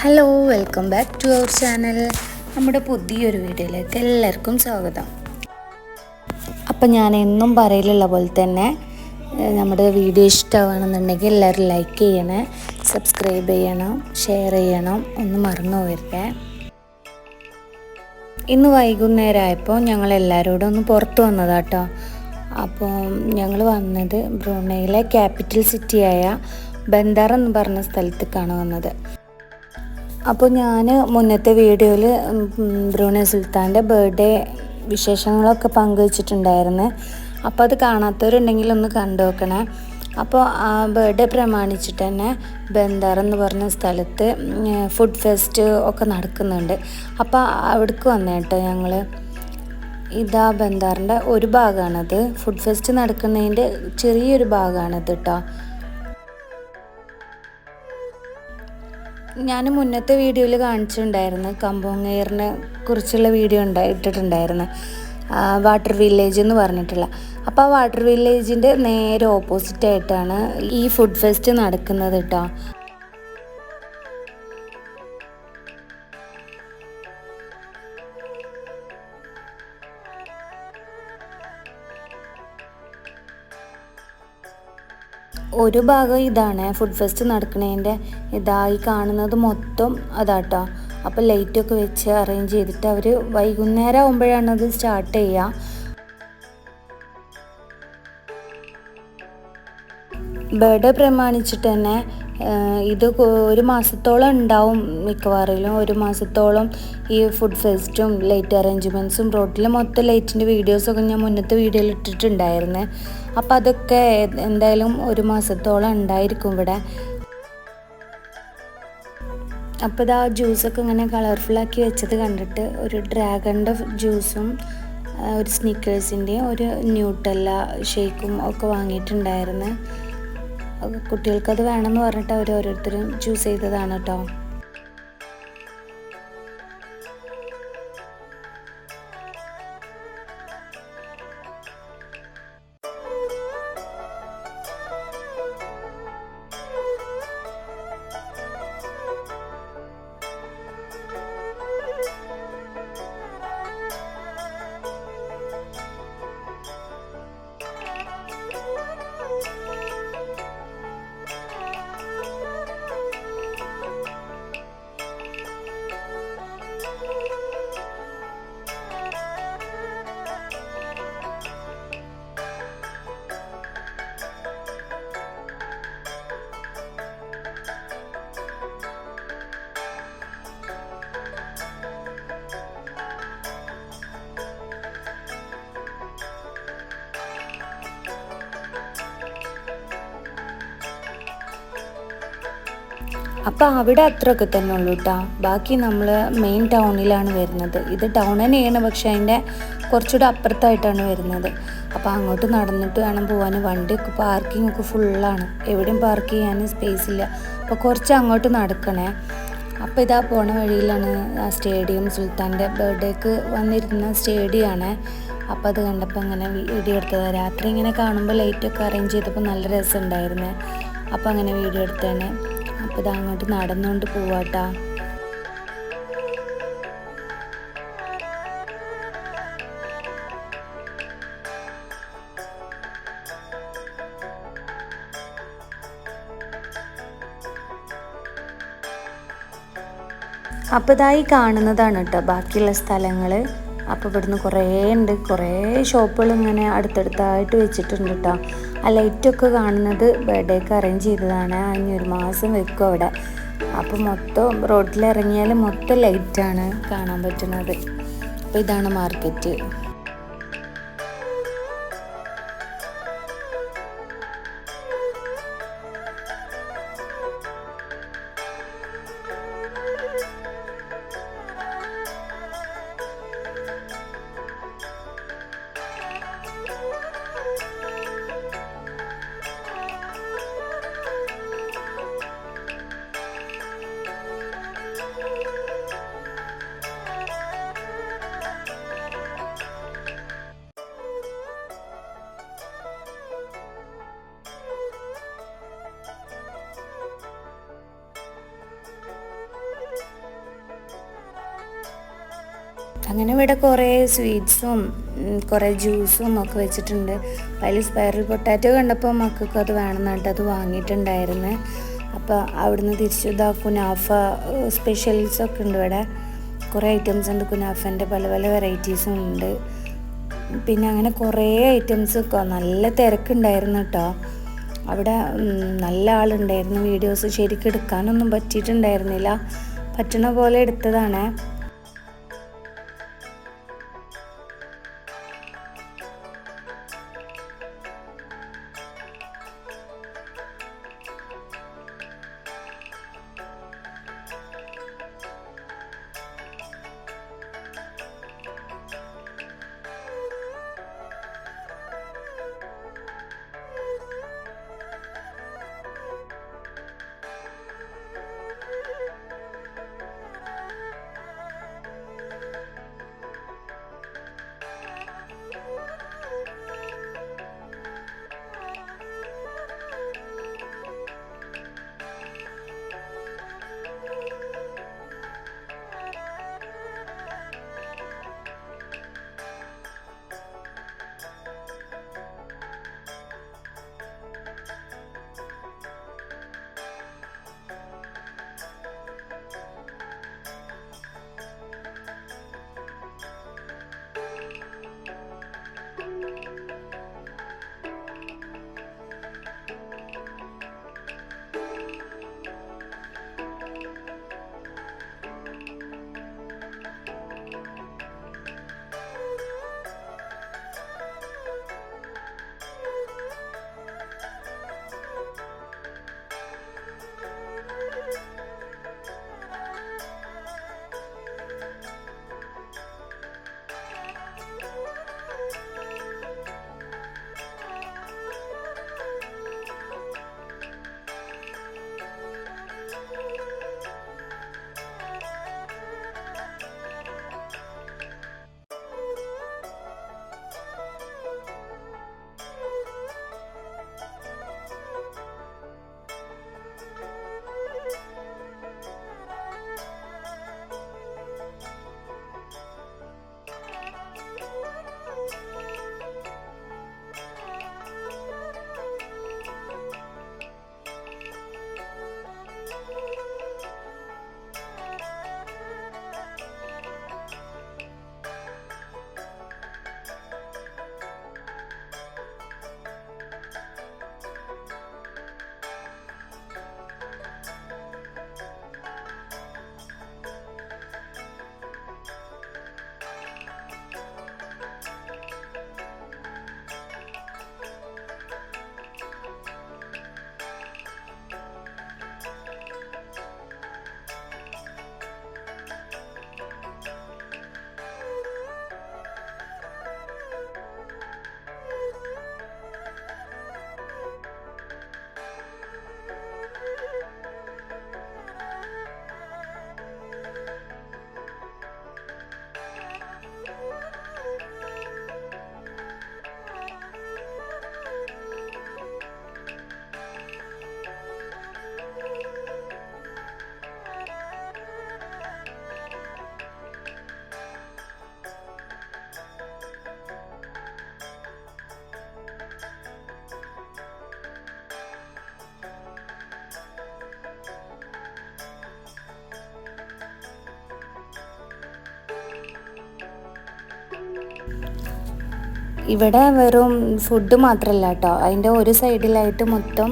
Hello, welcome back to our channel. നമ്മുടെ പുതിയൊരു വീഡിയോയിലേക്ക് എല്ലാവർക്കും സ്വാഗതം. അപ്പം ഞാൻ എന്നും പറയലുള്ള പോലെ തന്നെ നമ്മുടെ വീഡിയോ ഇഷ്ടമാണെന്നുണ്ടെങ്കിൽ എല്ലാവരും ലൈക്ക് ചെയ്യണേ, സബ്സ്ക്രൈബ് ചെയ്യണം, ഷെയർ ചെയ്യണം, ഒന്നും മറന്നു പോകരുതേ. ഇന്ന് വൈകുന്നേരം ആയപ്പോൾ ഞങ്ങൾ എല്ലാവരോടും ഒന്ന് പുറത്ത് വന്നതാട്ടോ. അപ്പോൾ ഞങ്ങൾ വന്നത് ബ്രൂണയിലെ ക്യാപിറ്റൽ സിറ്റിയായ ബന്ദാർ എന്ന് പറഞ്ഞ സ്ഥലത്തേക്കാണ് വന്നത്. അപ്പോൾ ഞാൻ മുന്നത്തെ വീഡിയോയിൽ ബ്രൂണൈ സുൽത്താൻ്റെ ബർത്ത്ഡേ വിശേഷങ്ങളൊക്കെ പങ്കുവച്ചിട്ടുണ്ടായിരുന്നു. അപ്പോൾ അത് കാണാത്തവരുണ്ടെങ്കിൽ ഒന്ന് കണ്ടു നോക്കണേ. അപ്പോൾ ആ ബർത്ത്ഡേ പ്രമാണിച്ചിട്ട് തന്നെ ബന്ദാർ എന്ന് പറഞ്ഞ സ്ഥലത്ത് ഫുഡ് ഫെസ്റ്റ് ഒക്കെ നടക്കുന്നുണ്ട്. അപ്പോൾ അവിടേക്ക് വന്നേട്ടോ ഞങ്ങൾ. ഇതാ ബന്ദാറിൻ്റെ ഒരു ഭാഗമാണത്. ഫുഡ് ഫെസ്റ്റ് നടക്കുന്നതിൻ്റെ ചെറിയൊരു ഭാഗമാണിത് കേട്ടോ. ഞാൻ മുന്നത്തെ വീഡിയോയിൽ കാണിച്ചിട്ടുണ്ടായിരുന്നു, കമ്പോങ്ങേറിനെ കുറിച്ചുള്ള വീഡിയോ ഇട്ടിട്ടുണ്ടായിരുന്നു, വാട്ടർ വില്ലേജ് എന്ന് പറഞ്ഞിട്ടുള്ള. അപ്പോൾ ആ വാട്ടർ വില്ലേജിൻ്റെ നേരെ ഓപ്പോസിറ്റായിട്ടാണ് ഈ ഫുഡ് ഫെസ്റ്റ് നടക്കുന്നത് കേട്ടോ. ഒരു ഭാഗം ഇതാണ് ഫുഡ് ഫെസ്റ്റ് നടക്കുന്നതിൻ്റെ. ഇതായി കാണുന്നത് മൊത്തം അതാട്ടോ. അപ്പോൾ ലൈറ്റൊക്കെ വെച്ച് അറേഞ്ച് ചെയ്തിട്ട് അവർ വൈകുന്നേരം ആകുമ്പോഴാണ് അത് സ്റ്റാർട്ട് ചെയ്യുക. ബർത്ത്ഡേ പ്രമാണിച്ചിട്ട് തന്നെ ഇത് ഒരു മാസത്തോളം ഉണ്ടാവും. മിക്കവാറിലും ഒരു മാസത്തോളം ഈ ഫുഡ് ഫെസ്റ്റും ലൈറ്റ് അറേഞ്ച്മെൻറ്റ്സും റോഡിൽ മൊത്തം ലൈറ്റിൻ്റെ വീഡിയോസൊക്കെ ഞാൻ മുന്നത്തെ വീഡിയോയിൽ ഇട്ടിട്ടുണ്ടായിരുന്നു. അപ്പോൾ അതൊക്കെ എന്തായാലും ഒരു മാസത്തോളം ഉണ്ടായിരിക്കും ഇവിടെ. അപ്പോൾ ഇതാ ജ്യൂസൊക്കെ ഇങ്ങനെ കളർഫുള്ളാക്കി വെച്ചത് കണ്ടിട്ട് ഒരു ഡ്രാഗണിൻ്റെ ജ്യൂസും ഒരു സ്നിക്കേഴ്സിൻ്റെയും ഒരു ന്യൂട്ടെല്ല ഷേക്കും ഒക്കെ വാങ്ങിയിട്ടുണ്ടായിരുന്നു. കുട്ടികൾക്കത് വേണമെന്ന് പറഞ്ഞിട്ട് അവർ ഓരോരുത്തരും ചൂസ് ചെയ്തതാണ് കേട്ടോ. അപ്പോൾ അവിടെ അത്രയൊക്കെ തന്നെ ഉള്ളൂ കേട്ടോ. ബാക്കി നമ്മൾ മെയിൻ ടൗണിലാണ് വരുന്നത്. ഇത് ടൗൺ തന്നെയാണ്, പക്ഷേ അതിൻ്റെ കുറച്ചുകൂടെ അപ്പുറത്തായിട്ടാണ് വരുന്നത്. അപ്പോൾ അങ്ങോട്ട് നടന്നിട്ട് വേണം പോകാൻ. വണ്ടിയൊക്കെ പാർക്കിംഗ് ഒക്കെ ഫുള്ളാണ്, എവിടെയും പാർക്ക് ചെയ്യാൻ സ്പേസ് ഇല്ല. അപ്പോൾ കുറച്ച് അങ്ങോട്ട് നടക്കണേ. അപ്പോൾ ഇതാ പോണ വഴിയിലാണ് ആ സ്റ്റേഡിയം, സുൽത്താൻ്റെ ബർത്ത്ഡേക്ക് വന്നിരുന്ന സ്റ്റേഡിയമാണ്. അപ്പോൾ അത് കണ്ടപ്പോൾ അങ്ങനെ വീഡിയോ എടുത്തതാണ്. രാത്രി ഇങ്ങനെ കാണുമ്പോൾ ലൈറ്റൊക്കെ അറേഞ്ച് ചെയ്തപ്പോൾ നല്ല രസമുണ്ടായിരുന്നു. അപ്പോൾ അങ്ങനെ വീഡിയോ എടുത്തേനെ. അപ്പോൾ ഇത് അങ്ങോട്ട് നടന്നുകൊണ്ട് പോവാട്ടാ. അപ്പോൾ ഇതായി കാണുന്നതാണ് കേട്ടോ ബാക്കിയുള്ള സ്ഥലങ്ങൾ. അപ്പോൾ ഇവിടുന്ന് കുറേ ഉണ്ട്, കുറേ ഷോപ്പുകൾ ഇങ്ങനെ അടുത്തടുത്തായിട്ട് വെച്ചിട്ടുണ്ട് കേട്ടോ. ആ ലൈറ്റൊക്കെ കാണുന്നത് ബർത്ത്ഡേക്ക് അറേഞ്ച് ചെയ്തതാണ്. അതിന് ഒരു മാസം വെക്കും അവിടെ. അപ്പോൾ മൊത്തം റോഡിലിറങ്ങിയാൽ മൊത്തം ലൈറ്റാണ് കാണാൻ പറ്റുന്നത്. അപ്പോൾ ഇതാണ് മാർക്കറ്റ്. അങ്ങനെ ഇവിടെ കുറേ സ്വീറ്റ്സും കുറേ ജ്യൂസും ഒക്കെ വെച്ചിട്ടുണ്ട്. അതിൽ സ്പൈറൽ പൊട്ടാറ്റോ കണ്ടപ്പോൾ മക്കൾക്ക് അത് വേണമെന്നിട്ട് അത് വാങ്ങിയിട്ടുണ്ടായിരുന്നു. അപ്പോൾ അവിടുന്ന് തിരിച്ചു ഇതാ കുനാഫ സ്പെഷ്യൽസൊക്കെ ഉണ്ട് ഇവിടെ. കുറേ ഐറ്റംസ് ഉണ്ട്, കുനാഫൻ്റെ പല പല വെറൈറ്റീസും ഉണ്ട്. പിന്നെ അങ്ങനെ കുറേ ഐറ്റംസ് നല്ല തിരക്കുണ്ടായിരുന്നു കേട്ടോ. അവിടെ നല്ല ആളുണ്ടായിരുന്നു. വീഡിയോസ് ശരിക്കും എടുക്കാനൊന്നും പറ്റിയിട്ടുണ്ടായിരുന്നില്ല, പറ്റണ പോലെ എടുത്തതാണ്. ഇവിടെ വെറും ഫുഡ് മാത്രമല്ല കേട്ടോ, അതിൻ്റെ ഒരു സൈഡിലായിട്ട് മൊത്തം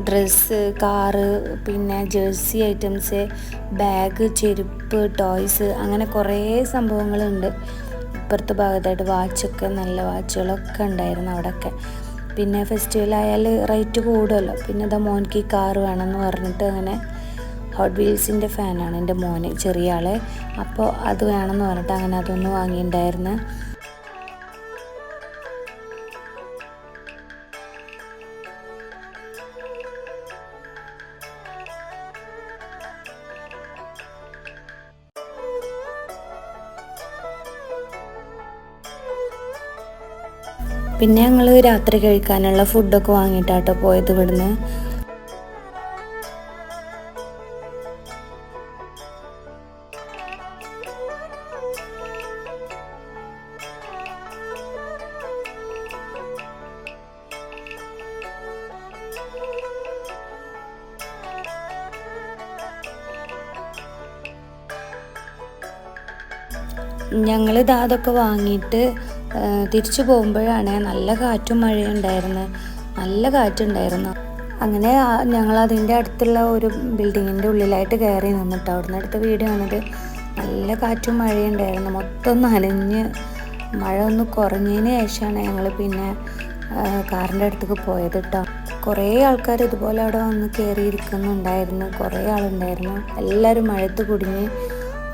ഡ്രസ്സ്, കാറ്, പിന്നെ ജേഴ്സി ഐറ്റംസ്, ബാഗ്, ചെരുപ്പ്, ടോയ്സ്, അങ്ങനെ കുറേ സംഭവങ്ങളുണ്ട്. ഇപ്പുറത്തെ ഭാഗത്തായിട്ട് വാച്ചൊക്കെ, നല്ല വാച്ചുകളൊക്കെ ഉണ്ടായിരുന്നു അവിടെയൊക്കെ. പിന്നെ ഫെസ്റ്റിവൽ ആയാൽ റേറ്റ് കൂടുമല്ലോ. പിന്നെ ഇതാ മോനിക്ക് കാറ് വേണമെന്ന് പറഞ്ഞിട്ട് അങ്ങനെ ഹോട്ട് വീൽസിൻ്റെ ഫാനാണ് എൻ്റെ മോന്, ചെറിയ ആൾ. അപ്പോൾ അത് വേണമെന്ന് പറഞ്ഞിട്ട് അങ്ങനെ അതൊന്ന് വാങ്ങിയിട്ടുണ്ടായിരുന്നു. പിന്നെ ഞങ്ങൾ രാത്രി കഴിക്കാനുള്ള ഫുഡൊക്കെ വാങ്ങിയിട്ടാട്ടോ പോയത് ഇവിടുന്ന്. ഞങ്ങളിത് അതൊക്കെ വാങ്ങിയിട്ട് തിരിച്ചു പോകുമ്പോഴാണ് നല്ല കാറ്റും മഴയും ഉണ്ടായിരുന്നത്. നല്ല കാറ്റുണ്ടായിരുന്നു. അങ്ങനെ ഞങ്ങളതിൻ്റെ അടുത്തുള്ള ഒരു ബിൽഡിങ്ങിൻ്റെ ഉള്ളിലായിട്ട് കയറി നിന്നിട്ട് അവിടുന്ന് അടുത്ത വീഡിയോ ആണിത്. നല്ല കാറ്റും മഴയും ഉണ്ടായിരുന്നു. മൊത്തം നനഞ്ഞ് മഴ ഒന്ന് കുറഞ്ഞതിന് ശേഷമാണ് ഞങ്ങൾ പിന്നെ കാറിൻ്റെ അടുത്തേക്ക് പോയത് കേട്ടോ. കുറേ ആൾക്കാർ ഇതുപോലെ അവിടെ വന്ന് കയറിയിരിക്കുന്നുണ്ടായിരുന്നു. കുറേ ആളുണ്ടായിരുന്നു. എല്ലാവരും മഴത്ത് കുടുങ്ങി.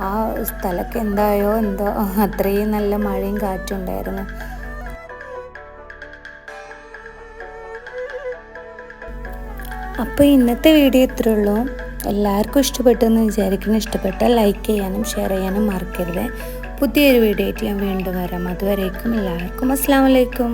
ആ സ്ഥലമൊക്കെ എന്തായോ എന്തോ, അത്രയും നല്ല മഴയും കാറ്റും ഉണ്ടായിരുന്നു. അപ്പോൾ ഇന്നത്തെ വീഡിയോ ഇത്രയേ ഉള്ളൂ. എല്ലാവർക്കും ഇഷ്ടപ്പെട്ടെന്ന് വിചാരിക്കുന്നു. ഇഷ്ടപ്പെട്ടാൽ ലൈക്ക് ചെയ്യാനും ഷെയർ ചെയ്യാനും മറക്കരുത്. പുതിയൊരു വീഡിയോ ആയിട്ട് ഞാൻ വീണ്ടും വരാം. അതുവരേക്കും എല്ലാവർക്കും അസ്സലാമു അലൈക്കും.